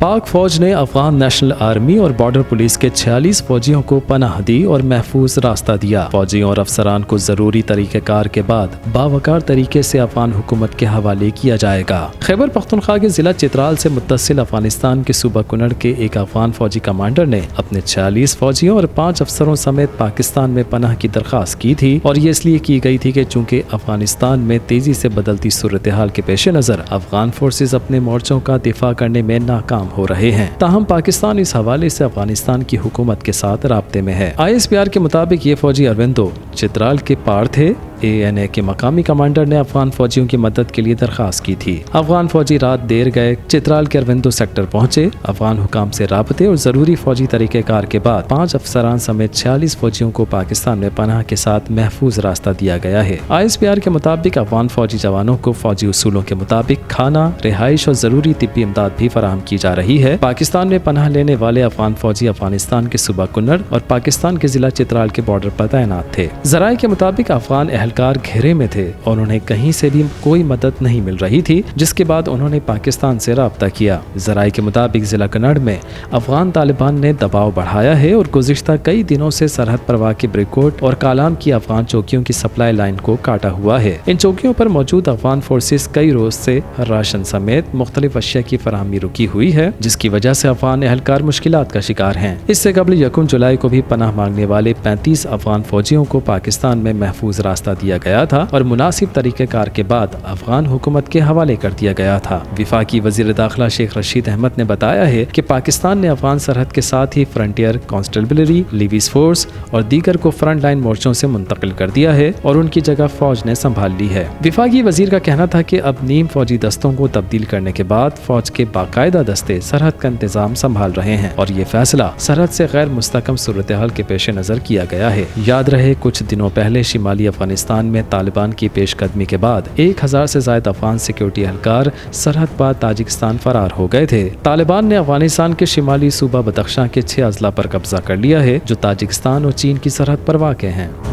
पाक फौज ने अफगान नेशनल आर्मी और बॉर्डर पुलिस के 46 फौजियों को पनाह दी और महफूज रास्ता दिया। फौजियों और अफसरान को जरूरी तरीक़ेकार के बाद बावकार तरीके से अफगान हुकूमत के हवाले किया जाएगा। खैबर पख्तूनख्वा के जिला चित्राल से मुत्तसिल अफगानिस्तान के सूबा कुनड़ के एक अफगान फौजी कमांडर ने अपने 46 फौजियों और 5 अफसरों समेत पाकिस्तान में पनाह की दरख्वास्त की थी और ये इसलिए की गई थी कि चूंकि अफगानिस्तान में तेजी से बदलती सूरत हाल के पेश नज़र अफगान फोर्सेज अपने मोर्चों का दिफा करने में नाकाम हो रहे हैं। ताहम पाकिस्तान इस हवाले से अफगानिस्तान की हुकूमत के साथ राब्ते में है। ISPR के मुताबिक ये फौजी अरविंदो चित्राल के पार थे। ANA के मकामी कमांडर ने अफगान फौजियों की मदद के लिए दरख्वास्त की थी। अफगान फौजी रात देर गए चित्राल के अरविंदो सेक्टर पहुंचे। अफगान हुकाम से राबते और जरूरी फौजी तरीक़ेकार के बाद 5 अफसरान समेत 46 फौजियों को पाकिस्तान में पनाह के साथ महफूज रास्ता दिया गया है। ISPR के मुताबिक अफगान फौजी जवानों को फौजी उसूलों के मुताबिक खाना, रिहाइश और जरूरी तिब्बी इमदाद भी फराहम की जा रही है। पाकिस्तान में पनाह लेने वाले अफगान फौजी अफगानिस्तान के सूबा कुन्नड़ और पाकिस्तान के जिला चित्राल के बॉर्डर पर तैनात थे। ज़राए के मुताबिक अफगान एहलकार घेरे में थे और उन्हें कहीं से भी कोई मदद नहीं मिल रही थी, जिसके बाद उन्होंने पाकिस्तान से राब्ता किया। ज़राए के मुताबिक जिला कन्नड़ में अफगान तालिबान ने दबाव बढ़ाया है और गुज़िश्ता कई दिनों से सरहद परवाह की ब्रिकोट और कालाम की अफगान चौकियों की सप्लाई लाइन को काटा हुआ है। इन चौकियों पर मौजूद अफगान फोर्सेस कई रोज से राशन समेत मुख्तलिफ अशिया की फराहमी रुकी हुई है, जिसकी वजह से अफगान एहलकार मुश्किलात का शिकार हैं। इससे कबल 1 जुलाई को भी पनाह मांगने वाले 35 अफगान फौजियों को पाकिस्तान में महफूज रास्ता दिया गया था और मुनासिब तरीक़ेकार के बाद अफगान हुकूमत के हवाले कर दिया गया था। विफाकी वज़ीर दाखिला शेख रशीद अहमद ने बताया है कि पाकिस्तान ने अफगान सरहद के साथ ही फ्रंटियर कांस्टेबलरी, लीविस फोर्स और दीगर को फ्रंट लाइन मोर्चों से मुंतकिल कर दिया है और उनकी जगह फौज ने संभाल ली है। विफाकी वजीर का कहना था कि अब नीम फौजी दस्तों को तब्दील करने के बाद फौज के बाकायदा दस्ते सरहद का इंतजाम संभाल रहे हैं और ये फैसला सरहद से गैर मुस्तकम सूरत हाल के पेश नजर किया गया है। याद रहे कुछ दिनों पहले शिमाली अफगानिस्तान में तालिबान की पेशकदमी के बाद 1000 से ज्यादा अफगान सिक्योरिटी एहलकार सरहद पार ताजिकिस्तान फरार हो गए थे। तालिबान ने अफगानिस्तान के शिमाली सूबा बदख्शां के 6 अजला पर कब्जा कर लिया है जो ताजिकिस्तान और चीन की सरहद पर वाक़ हैं।